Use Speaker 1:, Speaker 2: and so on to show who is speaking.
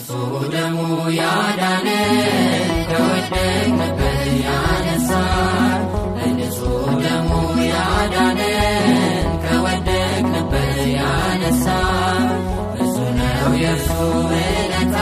Speaker 1: ንጹሕ ደሙ ያዳነን ከወደቅንበት ያነሳን ንጹሕ ደሙ ያዳነን ከወደቅንበት ያነሳን ብዙ ነው የእርሱ ውለታ